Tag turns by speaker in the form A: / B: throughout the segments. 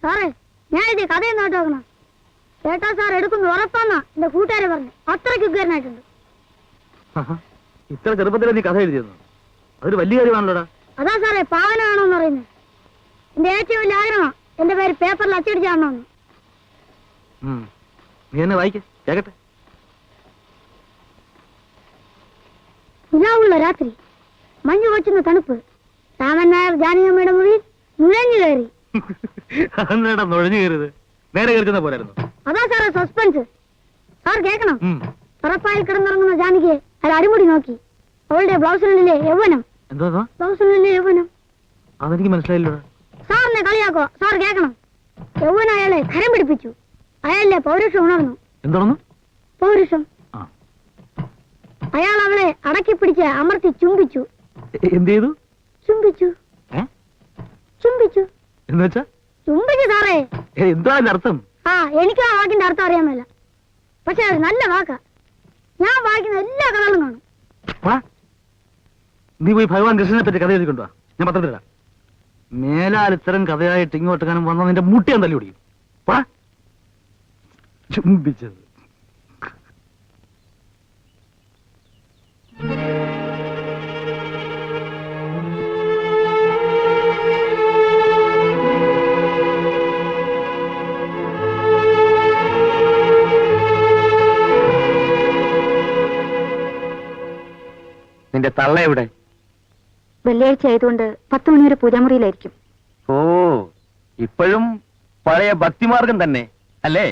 A: സാറേ, ഞാൻ ഇത് കഥയൊന്നും നോക്കണം. ചേട്ടാ സാർ എടുക്കുന്നു ഉറപ്പാന്നാ എന്റെ കൂട്ടുകാരെ പറഞ്ഞു. അത്രയ്ക്ക് ഉഗ്രനായിട്ടുണ്ട്.
B: ഇത്ര ചെറുപ്പത്തിൽ നീ കഥ എഴുതിയെന്നു? അതൊരു വലിയ കാര്യമാണല്ലോടാ.
A: അതാ സാറേ പാവനാണോന്ന് പറയുന്നത്. എന്റെ ഏറ്റവും വലിയ ആഗ്രഹമാണ് എന്റെ പേര് പേപ്പറിൽ അച്ചടിച്ചാണോന്ന്.
B: നീ എന്നെ വായിക്ക കേക്കട്ടെ.
A: നിലാവുള്ള രാത്രി, മഞ്ഞു കൊച്ചുന്ന തണുപ്പ്, രാമൻ നായർ ജാനകിയമ്മയുടെ മുറിയിൽ നുഴഞ്ഞു കയറി.
B: അന്നേടാ നുഴഞ്ഞു കയറിയത്? നേരെ കയറുന്ന പോലായിരുന്നു.
A: അതാ സാറേ സസ്പെൻസ്. സാർ കേൾക്കണം. ഉറപ്പായി കിടന്നുറങ്ങുന്ന ജാനകിയെ അയാൾ അടിമുടി നോക്കി. അവളുടെ ബ്ലൗസിനുള്ളിലെ യൗവനം.
B: എന്താ
A: ബ്ലൗസിനുള്ളിലെ യൗവനം?
B: അതെനിക്ക് മനസ്സിലായില്ലോ.
A: സാറിനെ കളിയാക്കോ? സാർ കേൾക്കണം. യൗവനം അയാളെ കരം പിടിപ്പിച്ചു. അയാളുടെ പൗരുഷം ഉണർന്നു.
B: എന്താണെന്ന്?
A: പൗരുഷം. അയാൾ അവളെ അടക്കി പിടിച്ച് അമർത്തി ചുംബിച്ചു.
B: എന്ത് ചെയ്തു?
A: ചുംബിച്ചു. ചുംബിച്ചു
B: എന്നുവെച്ചാ?
A: ചുംബിച്ചു സാറേ.
B: എന്താ അർത്ഥം?
A: എനിക്ക് ആ വാക്കിന്റെ അർത്ഥം അറിയാമല്ല. പക്ഷെ അത് നല്ല വാക്കാ. ഞാൻ വായിക്കുന്ന എല്ലാ കഥകളും കാണും.
B: നീ പോയി ഭഗവാൻ കൃഷ്ണനെ പറ്റി കഥ എഴുതിക്കൊണ്ടോ? ഞാൻ പത്രത്തിലിടാം. മേലാൽ ഇത്തരം കഥയായിട്ട് ഇങ്ങോട്ടെങ്ങാനും വന്ന നിന്റെ മുട്ടി ഞാൻ തല്ലി പിടിക്കും. ചുംബിച്ചത്. നിന്റെ തള്ള എവിടെ?
A: വെള്ളിയാഴ്ച ആയതുകൊണ്ട് 10 മണി വരെ പൂജാമുറിയിലായിരിക്കും.
B: ഓ, ഇപ്പോഴും പഴയ ഭക്തിമാർഗം തന്നെ അല്ലേ?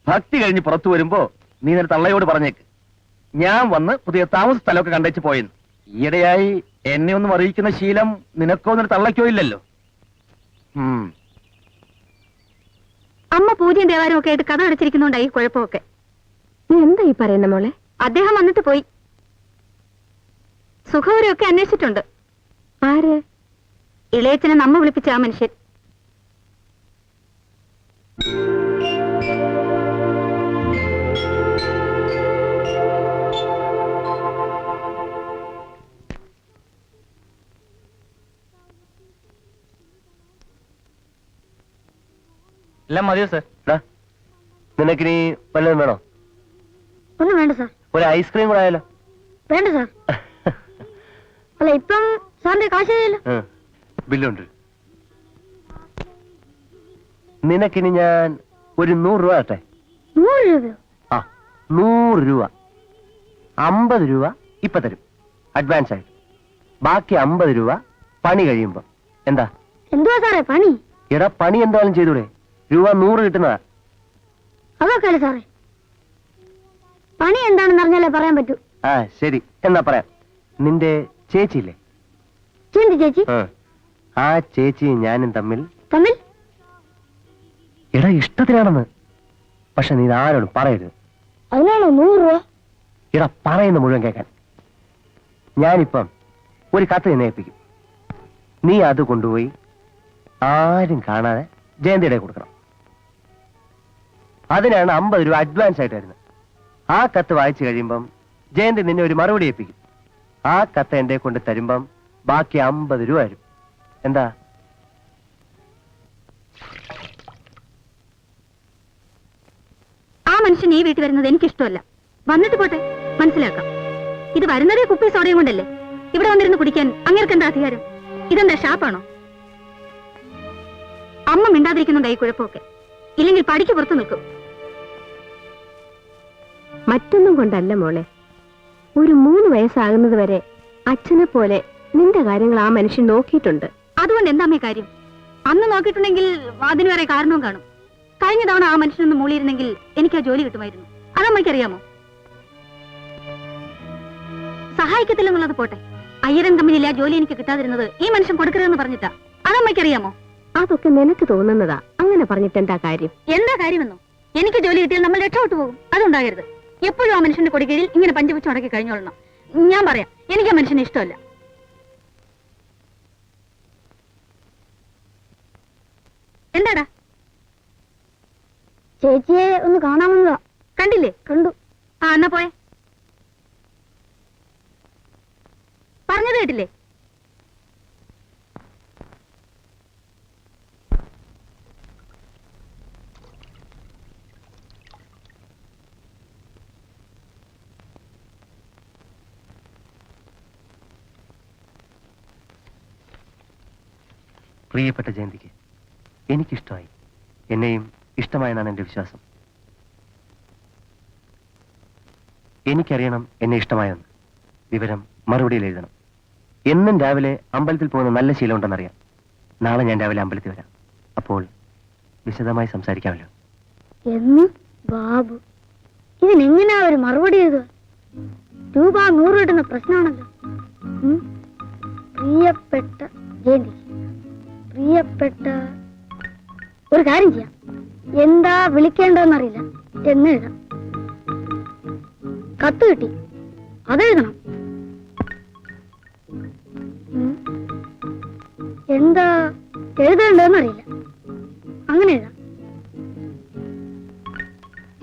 B: ഭക്തി കഴിഞ്ഞ് പുറത്തു വരുമ്പോ നീ നിന്റെ തള്ളയോട് പറഞ്ഞേക്ക്, ഞാൻ വന്ന് പുതിയ താമസ സ്ഥലമൊക്കെ കണ്ടേച്ച് പോയെന്ന്. ഈയിടെയായി എന്നെ ഒന്നും അറിയിക്കുന്ന ശീലം നിനക്കോ നിന്റെ തള്ളയ്ക്കോ ഇല്ലല്ലോ.
A: അമ്മ പൂജയും ദേവാലയം ഒക്കെ ആയിട്ട് കഥ അടച്ചിരിക്കുന്നുണ്ടായി കുഴപ്പമൊക്കെ. നീ എന്താ ഈ പറയുന്ന മോളെ? അദ്ദേഹം വന്നിട്ട് പോയി. സുഖവരൊക്കെ അന്വേഷിച്ചിട്ടുണ്ട്. ആര്? ഇളയച്ചനെ നമ്മ വിളിപ്പിച്ച ആ മനുഷ്യൻ.
B: എല്ലാം മതിയോ സാർ? നിനക്കിനി വല്ലതും വേണോ?
A: ഒന്നും വേണ്ട സാർ.
B: ഒരു ഐസ്ക്രീം കൂടെ ആയാലോ?
A: വേണ്ട സാർ. അല്ല, ഇപ്പം സാറിന്റെ കാശില്ലല്ലോ.
B: ബില്ലുണ്ട്. നിനക്കിനി ഞാൻ ഒരു 100 രൂപ ആട്ടെ.
A: 100 രൂപയോ?
B: 100 രൂപ. 50 രൂപ ഇപ്പൊ തരും അഡ്വാൻസ് ആയിട്ട്. ബാക്കി 50 രൂപ പണി കഴിയുമ്പോ. എന്താ?
A: എന്തുവാ സാറേ പണി?
B: എടാ, പണി എന്തായാലും ചെയ്തൂടെ? രൂപ 100 കിട്ടുന്നതാ.
A: അതൊക്കെ അല്ലേ സാറേ. പണി എന്താണെന്ന് അറിഞ്ഞാലേ പറയാൻ പറ്റൂ.
B: ശരി, എന്നാ പറയാം. നിന്റെ ചേച്ചിയില്ലേ?
A: ചേച്ചി?
B: ആ ചേച്ചിയും ഞാനും തമ്മിൽ
A: തമ്മിൽ
B: എടാ ഇഷ്ടത്തിലാണെന്ന്. പക്ഷെ നീ ആരോടും പറയരുത്.
A: അതിനാണോ 100 രൂപ?
B: എടാ പറയുന്ന മുഴുവൻ കേൾക്കാൻ. ഞാനിപ്പം ഒരു കത്ത് നിന്നെ ഏൽപ്പിക്കും. നീ അത് കൊണ്ടുപോയി ആരും കാണാതെ ജയന്തിയുടെ കൊടുക്കണം. അതിനാണ് 50 രൂപ അഡ്വാൻസ് ആയിട്ട് വരുന്നത്. ആ കത്ത് വായിച്ചു കഴിയുമ്പം ജയന്തി നിന്നെ ഒരു മറുപടി ഏൽപ്പിക്കും. ആ കത്ത് എന്റെ കൊണ്ട് തരുമ്പം ബാക്കി 50 രൂപ വരും. എന്താ?
A: ആ മനുഷ്യൻ ഈ വീട്ടിൽ വരുന്നത് എനിക്കിഷ്ടമല്ല. വന്നിട്ട് പോട്ടെ, മനസ്സിലാക്കാം. ഇത് വരുന്നതേ കുപ്പി സോഡയും കൊണ്ടല്ലേ. ഇവിടെ വന്നിരുന്ന് കുടിക്കാൻ അങ്ങേർക്ക് എന്താ അധികാരം? ഇതെന്താ ഷാപ്പാണോ? അമ്മ മിണ്ടാതിരിക്കുന്നുണ്ടായി കുഴപ്പമൊക്കെ. ഇല്ലെങ്കിൽ പടിക്ക് പുറത്തു നിൽക്കും.
C: മറ്റൊന്നും കൊണ്ടല്ല മോളെ. ഒരു 3 വയസ്സാകുന്നത് വരെ അച്ഛനെ പോലെ നിന്റെ കാര്യങ്ങൾ ആ മനുഷ്യൻ നോക്കിയിട്ടുണ്ട്.
A: അതുകൊണ്ട് എന്താമ്മേ കാര്യം? അന്ന് നോക്കിയിട്ടുണ്ടെങ്കിൽ അതിന് വേറെ കാരണവും കാണും. കഴിഞ്ഞ തവണ ആ മനുഷ്യനൊന്ന് മൂളിയിരുന്നെങ്കിൽ എനിക്ക് ആ ജോലി കിട്ടുമായിരുന്നു. അതമ്മയ്ക്കറിയാമോ? സഹായിക്കത്തില്ലെന്നുള്ളത് പോട്ടെ, അയ്യരൻ കമ്പനിയിലെ ആ ജോലി എനിക്ക് കിട്ടാതിരുന്നത് ഈ മനുഷ്യൻ കൊടുക്കരുതെന്ന് പറഞ്ഞിട്ടാ. അതമ്മയ്ക്കറിയാമോ?
C: അതൊക്കെ നിനക്ക് തോന്നുന്നതാ. അങ്ങനെ പറഞ്ഞിട്ട് എന്താ കാര്യം?
A: എന്താ കാര്യമെന്നോ? എനിക്ക് ജോലി കിട്ടിയാൽ നമ്മൾ രക്ഷപ്പെട്ടു പോകും. അതുണ്ടാകരുത്. എപ്പോഴും ആ മനുഷ്യന്റെ കൊടികീഴിൽ ഇങ്ങനെ പഞ്ചവച്ച് മുടക്കി കഴിഞ്ഞോളണം. ഞാൻ പറയാം, എനിക്ക് ആ മനുഷ്യനെ ഇഷ്ടമല്ല. എന്താടാ? ചേച്ചിയെ ഒന്ന് കാണാമെന്നതാ. കണ്ടില്ലേ? കണ്ടു. എന്നാ പോയെ. പറഞ്ഞത് കേട്ടില്ലേ?
B: പ്രിയപ്പെട്ട ജയന്തിക്ക് എനിക്കിഷ്ടമായി, എന്നെയും ഇഷ്ടമായെന്നാണ് എൻ്റെ വിശ്വാസം. എനിക്കറിയണം എന്നെ ഇഷ്ടമായെന്ന്. വിവരം മറുപടിയിൽ എഴുതണം. എന്നും രാവിലെ അമ്പലത്തിൽ പോകുന്ന നല്ല ശീലമുണ്ടെന്നറിയാം. നാളെ ഞാൻ രാവിലെ അമ്പലത്തിൽ വരാം. അപ്പോൾ വിശദമായി സംസാരിക്കാമല്ലോ.
A: എന്ന് ബാബു ഇതിനെങ്ങനെയാ ഒരു മറുപടി എഴുതുക? രൂപ 100 കിട്ടുന്ന പ്രശ്നമാണല്ലോ. പ്രിയപ്പെട്ട ജയന്തി, പ്രിയപ്പെട്ട ഒരു കാര്യം ചെയ്യാം. എന്താ വിളിക്കേണ്ടതെന്നറിയില്ല എന്ന് എഴുതാം. കത്ത് കിട്ടി, അതെഴുതണം. എന്താ എഴുതേണ്ടതെന്നറിയില്ല, അങ്ങനെ എഴുതാം.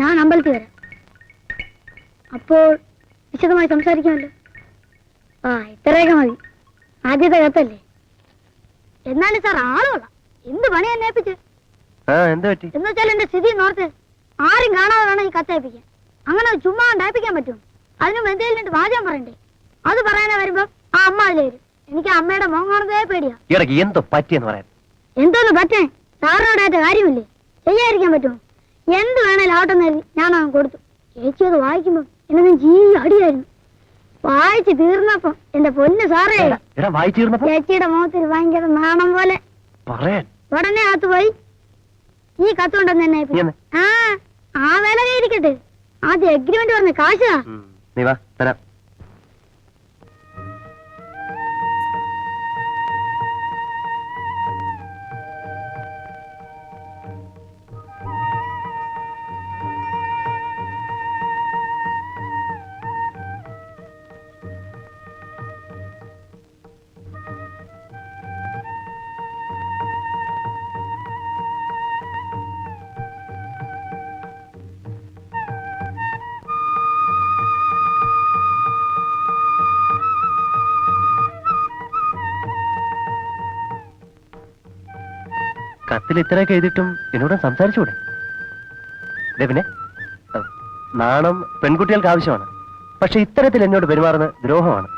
A: ഞാൻ അമ്പലത്തിൽ വരാം. അപ്പോൾ വിശദമായി സംസാരിക്കാമല്ലോ. ഇത്രയൊക്കെ മതി. ആദ്യത്തെ കത്തല്ലേ. എന്നാലും സാർ ആളുകൊള്ളാം. എന്ത് പണി എന്നെ ഏൽപ്പിച്ച് എന്ന് വെച്ചാൽ എന്റെ സ്ഥിതി നോർത്ത് ആരും കാണാതെ വേണം ഈ കത്തയപ്പിക്കാൻ. അങ്ങനെ ചുമ്മാ ഉണ്ടായിപ്പിക്കാൻ പറ്റും? അതിനും എന്തെങ്കിലും വാചകം പറയണ്ടേ? അത് പറയാനേ വരുമ്പോ ആ അമ്മ അതിൽ വരും. എനിക്ക് അമ്മയുടെ മോൻ കാണുന്നതേ പേടിയാ.
B: എന്തോ പറ്റിയെന്ന് പറയാൻ.
A: എന്തോന്ന് പറ്റേ? സാറിനോടായിട്ട് കാര്യമില്ലേ? ചെയ്യാതിരിക്കാൻ പറ്റുമോ? എന്ത് വേണേലും ആവട്ടെന്ന് കരുതി ഞാൻ അവൻ കൊടുത്തു. ചേച്ചി അത് വായിക്കുമ്പോ എന്നെ അടിയായിരുന്നു. വായിച്ചു തീർന്നപ്പോ എന്റെ പൊന്ന് സാറേ, ചേച്ചിയുടെ മുഖത്തിൽ ഭയങ്കര നാണം പോലെ. ഉടനെ അകത്ത് പോയി ഈ കത്തുണ്ടെന്ന് എന്നെ ആ വില ഇരിക്കട്ടെ. ആദ്യം എഗ്രിമെന്റ് പറഞ്ഞ കാശാ.
B: കത്തിൽ ഇത്രയൊക്കെ എഴുതിയിട്ടും എന്നോട് സംസാരിച്ചുകൂടെ? പിന്നെ നാണം പെൺകുട്ടികൾക്ക് ആവശ്യമാണ്. പക്ഷെ ഇത്തരത്തിൽ എന്നോട് പെരുമാറുന്ന ദ്രോഹമാണ്.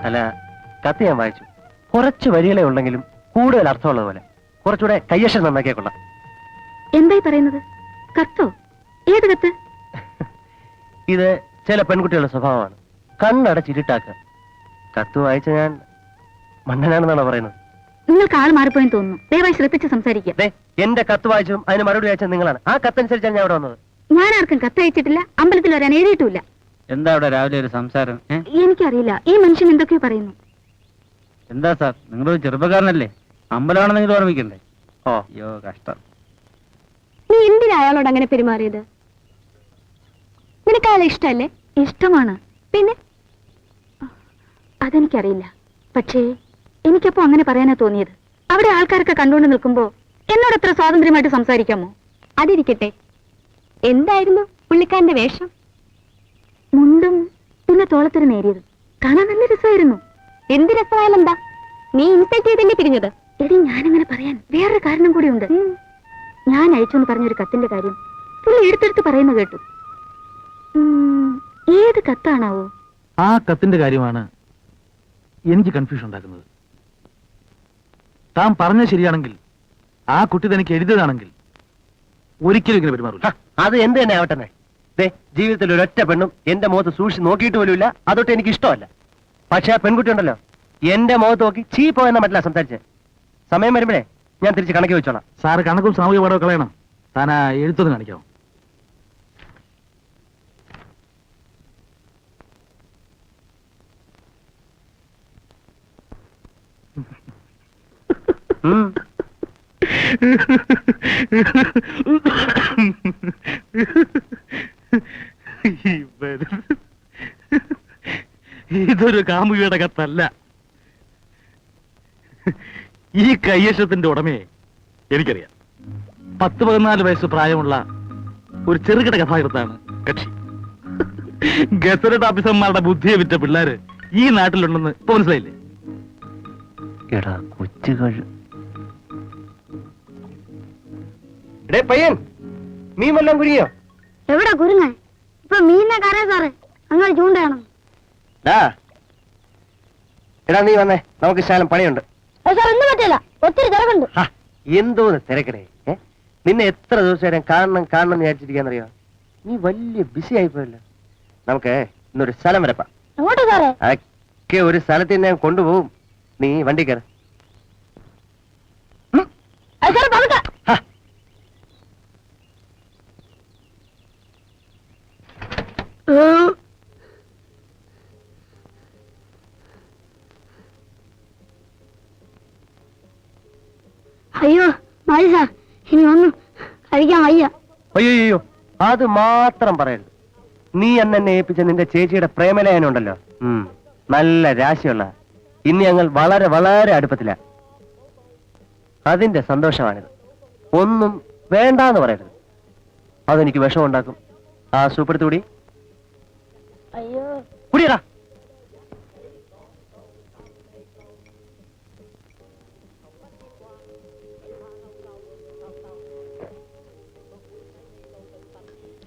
B: അല്ല, കത്ത് ഞാൻ വായിച്ചു. കുറച്ച് വരികളെ ഉണ്ടെങ്കിലും കൂടുതൽ അർത്ഥമുള്ളത് പോലെ. കുറച്ചുകൂടെ കയ്യക്ഷരം നന്നാക്കിയാ കൊള്ളാം.
A: എന്തായി പറയുന്നത്? കത്തോ? ഏത് കത്ത്?
B: ഇത് ചില പെൺകുട്ടികളുടെ സ്വഭാവമാണ്. കണ്ണടച്ചിരുട്ടാക്കുക. കത്ത് വായിച്ച ഞാൻ മണ്ണനാണെന്നാണോ പറയുന്നത്?
A: നിങ്ങൾക്ക് ആൾ മാറിപ്പോയെന്ന് തോന്നുന്നു. ദയവായി ശ്രദ്ധിച്ച് സംസാരിക്കുക.
B: എന്റെ കത്ത് വായിച്ചും അതിന് മറുപടി അയച്ചത് നിങ്ങളാണ്. ആ കത്തനുസരിച്ചാണ് ഞാൻ അവിടെ വന്നത്.
A: ഞാൻ ആർക്കും കത്തയച്ചിട്ടില്ല, അമ്പലത്തിൽ വരാൻ എഴുതിയിട്ടില്ല.
D: എന്താ അവിടെ രാവിലെ ഒരു സംസാരം?
A: എനിക്കറിയില്ല. ഈ മനുഷ്യൻ എന്തൊക്കെയോ പറയുന്നു.
D: എന്താ സാർ, നിങ്ങളൊരു ചെറുപ്പക്കാരനല്ലേ? അമ്പലമാണെന്ന് നിങ്ങൾ ഓർമ്മിക്കണ്ടേ? അയ്യോ കഷ്ടം.
C: നീ എന്തിനാ അയാളോട് അങ്ങനെ പെരുമാറിയത്? നിനക്ക് അയാളെ ഇഷ്ടമല്ലേ?
A: ഇഷ്ടമാണ്.
C: പിന്നെ
A: അതെനിക്കറിയില്ല. പക്ഷേ എനിക്കപ്പോ അങ്ങനെ പറയാനാ തോന്നിയത്. അവിടെ ആൾക്കാരൊക്കെ കണ്ടുകൊണ്ട് നിൽക്കുമ്പോ എന്നോട് എത്ര സ്വാതന്ത്ര്യമായിട്ട് സംസാരിക്കാമോ?
C: അതിരിക്കട്ടെ, എന്തായിരുന്നു പുള്ളിക്കാരന്റെ വേഷം?
A: മുണ്ടും പിന്നെ തോളത്തിന് നേരിയത്. കാണാൻ നല്ല രസമായിരുന്നു.
C: എന്ത് രസമായാലും എന്താ? നീ ഇൻസൾട്ട് ചെയ്തല്ലേ പിരിഞ്ഞത്?
A: എടി, ഞാനങ്ങനെ പറയാൻ വേറൊരു കാരണം കൂടി ഉണ്ട്. ഞാൻ അയച്ചെന്ന് പറഞ്ഞൊരു കത്തിന്റെ കാര്യം പുള്ളി എടുത്തെടുത്ത് പറയുന്ന കേട്ടു. ഏത് കത്താണാവോ?
E: ആ കത്തിന്റെ കാര്യമാണ് എനിക്ക് കൺഫ്യൂഷൻ ഉണ്ടാക്കുന്നത്. താൻ പറഞ്ഞത് ശരിയാണെങ്കിൽ, ആ കുട്ടി തനിക്ക് എഴുതിയതാണെങ്കിൽ ഒരിക്കലും ഇങ്ങനെ പെരുമാറില്ല.
B: അത് എന്ത് തന്നെ ആവട്ടെ. ജീവിതത്തിൽ ഒരൊറ്റ പെണ്ണും എന്റെ മുഖത്ത് സൂക്ഷിച്ച് നോക്കിയിട്ട് പോലുമില്ല. അതൊട്ട് എനിക്ക് ഇഷ്ടമല്ല. പക്ഷെ ആ പെൺകുട്ടി ഉണ്ടല്ലോ, എന്റെ മുഖത്ത് നോക്കി ചീപ്പോ എന്ന മറ്റില്ല സംസാരിച്ച്. സമയം വരുമ്പോഴേ ഞാൻ തിരിച്ച് കണക്കി വെച്ചോളാം.
E: സാറ് കണക്കും സാമൂഹിക പാഠവും കളയണം. താൻ ആ എഴുത്തൊന്ന് കാണിക്കാമോ? ഇതൊരു കാമുകിയുടെ കത്തല്ല. ഈ കയ്യക്ഷത്തിന്റെ ഉടമയെ എനിക്കറിയാം. 10-14 വയസ്സ് പ്രായമുള്ള ഒരു ചെറുകിട കഥാകൃത്താണ് കക്ഷി. ഗസറ്റ് ഓഫീസർമാരുടെ ബുദ്ധിയെ വിറ്റ പിള്ളേര് ഈ നാട്ടിലുണ്ടെന്ന് ഇപ്പൊ മനസ്സിലായില്ലേ?
B: എടാ കൊച്ചുകൾ. എടേ പയ്യൻ, മീൻ വല്ലതും കുരുങ്ങിയോ?
A: എവിടെ കുരുങ്ങ? ഇപ്പൊ മീനിനെ കറിയാ സാറേ, അങ്ങനെ ചൂണ്ടയാണ്.
B: എടാ നീ വന്നേ, നമുക്ക് ശാലം പണിയുണ്ട്.
A: സാർ ഒന്നും പറ്റില്ല, ഒത്തിരി തിരക്കുണ്ട്.
B: എന്തോന്ന് തിരക്കടേ? നിന്നെ എത്ര ദിവസം കാണണം കാണണം എന്ന് വിചാരിച്ചിരിക്കാന്നറിയോ? നീ വലിയ ബിസി ആയിപ്പോയല്ലോ. നമുക്ക് ഇന്നൊരു സ്ഥലം വരപ്പാ.
A: എങ്ങോട്ടാ സാറേ?
B: ഒക്കെ ഒരു സ്ഥലത്ത് ഞാൻ കൊണ്ടുപോകും. നീ വണ്ടി കയറി.
A: സാർ പതുക്കെ. അയ്യോ മതി സാർ, ഇനി ഒന്നും കഴിക്കാൻ വയ്യ.
B: അയ്യോ അത് മാത്രം പറയരുത്. നീ എന്നെ ഏൽപ്പിച്ച നിന്റെ ചേച്ചിയുടെ പ്രേമലേഖനുണ്ടല്ലോ, നല്ല രാശിയുള്ള. ഇന്ന് ഞങ്ങൾ വളരെ വളരെ അടുപ്പത്തില. അതിന്റെ സന്തോഷമാണിത്. ഒന്നും വേണ്ടാന്ന് പറയരുത്, അതെനിക്ക് വിഷമുണ്ടാക്കും. ആ സൂപ്പെടുത്തുകൂടി
A: അയ്യോ
B: കുടിയടാ.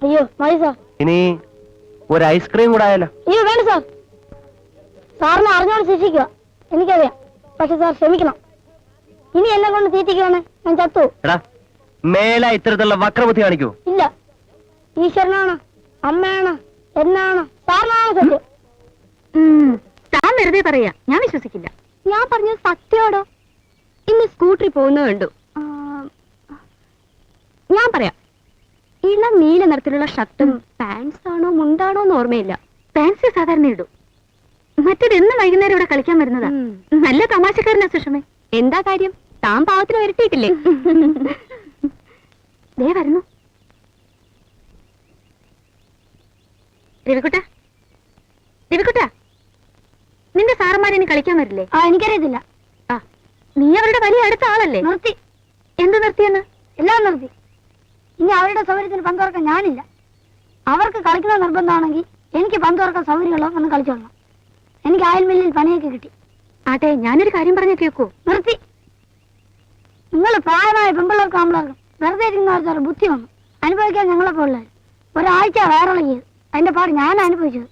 A: അയ്യോ മതി സാർ.
B: ഇനി ഒരു ഐസ്ക്രീം കൂടെ ആയാലോ?
A: അയ്യോ വേണ്ട സാർ, സാറിനെ അറിഞ്ഞോണ്ട് ശിക്ഷിക്കുക, എനിക്കറിയാം. പക്ഷെ സാർ ക്ഷമിക്കണം, ഇനി എന്നെ കൊണ്ട് തീറ്റിക്കുകയാണ് ഞാൻ ചത്തു.
B: എടാ മേല ഇത്തരത്തിലുള്ള വക്രബുദ്ധി കാണിക്കൂ.
A: ഇല്ല, ഈശ്വരനാണ്, അമ്മയാണ്, എന്നാണ്, സാറിനാണ് സത്യം.
C: താൻ വെറുതെ പറയാ, ഞാൻ വിശ്വസിക്കില്ല. ഞാൻ പറഞ്ഞത് സത്യോടോ. ഇന്ന് സ്കൂട്ടറിൽ പോകുന്നത് കണ്ടു. ഞാൻ പറയാം, ഇളം നീല നിറത്തിലുള്ള ഷർട്ടും പാൻസ് ആണോ മുണ്ടാണോ എന്ന് ഓർമ്മയില്ല. പാൻസ് സാധാരണ ഇടും. മറ്റേത് എന്ന് വൈകുന്നേരം ഇവിടെ കളിക്കാൻ വരുന്നതാ. നല്ല തമാശക്കാരനാ സുഷമേ. എന്താ കാര്യം? താൻ പാവത്തിന് വരട്ടിയിട്ടില്ലേ? ദേ വരുന്നു. രവിക്കുട്ട, രവിക്കുട്ട, നിന്റെ സാറന്മാരെ ഇനി കളിക്കാൻ വരില്ലേ?
A: എനിക്കറിയത്തില്ല.
C: നീ അവരുടെ വലിയ അടുത്ത ആളല്ലേ?
A: നിർത്തി.
C: എന്ത് നിർത്തിയെന്ന്?
A: എല്ലാം നിർത്തി. ഇനി അവരുടെ സൗകര്യത്തിന് പങ്കുവെക്കാൻ ഞാനില്ല. അവർക്ക് കളിക്കുന്ന നിർബന്ധമാണെങ്കിൽ എനിക്ക് പങ്കുവെക്കാൻ സൗകര്യമുള്ള ഒന്ന് കളിച്ചോളാം. എനിക്ക് ആയിൽ മില്ലിൽ പണിയൊക്കെ കിട്ടി.
C: ആട്ടെ, ഞാനൊരു കാര്യം പറഞ്ഞു കേൾക്കൂ.
A: നിർത്തി. നിങ്ങൾ പ്രായമായ പെമ്പിള്ളേർക്കും ആമ്പിള്ളേർക്കും വെറുതെ ഇരിക്കുന്നവർക്ക് ബുദ്ധി വന്നു അനുഭവിക്കാൻ ഞങ്ങളെ പോലുള്ള ഒരാഴ്ച വയറിളകിയത്. അതിന്റെ പാട് ഞാൻ അനുഭവിച്ചത്.